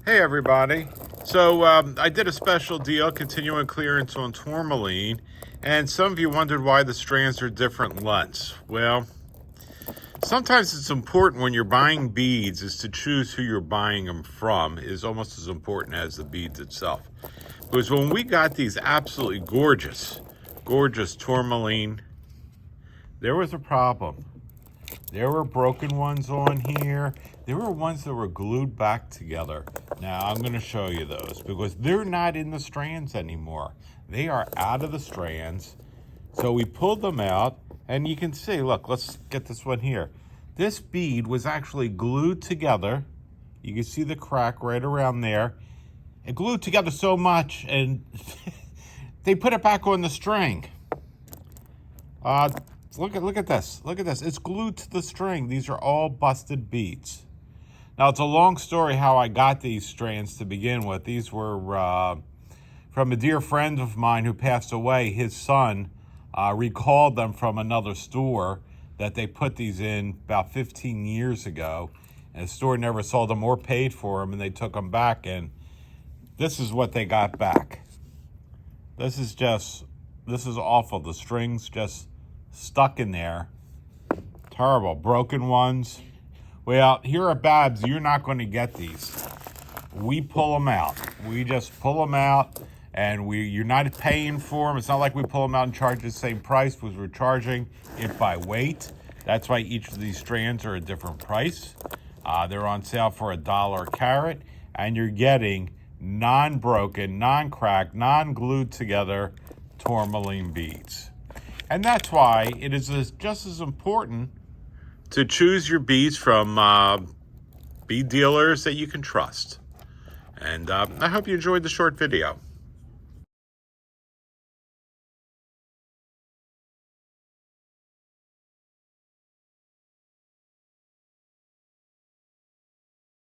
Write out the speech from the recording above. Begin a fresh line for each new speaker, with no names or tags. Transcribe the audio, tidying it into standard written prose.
Hey everybody. So I did a special deal, continuing clearance on tourmaline, and some of you wondered why the strands are different lengths. Well, sometimes it's important when you're buying beads is to choose who you're buying them from is almost as important as the beads itself. Because when we got these absolutely gorgeous tourmaline, there was a problem. There were broken ones on here. There were ones that were glued back together. Now, I'm going to show you those because they're not in the strands anymore. They are out of the strands. So we pulled them out, and you can see, look, let's get this one here. This bead was actually glued together. You can see the crack right around there. It glued together so much, and they put it back on the string. Look at this. Look at this. It's glued to the string. These are all busted beads. Now, it's a long story how I got these strands to begin with. These were from a dear friend of mine who passed away. His son recalled them from another store that they put these in about 15 years ago. And the store never sold them or paid for them, and they took them back. And this is what they got back. This is awful. The strings just stuck in there. Terrible. Broken ones. Well, here at Babs, you're not going to get these. We pull them out. We just pull them out, and you're not paying for them. It's not like we pull them out and charge the same price because we're charging it by weight. That's why each of these strands are a different price. They're on sale for $1 a carat, and you're getting non-broken, non-cracked, non-glued together tourmaline beads. And that's why it is just as important to choose your beads from bead dealers that you can trust. And I hope you enjoyed the short video.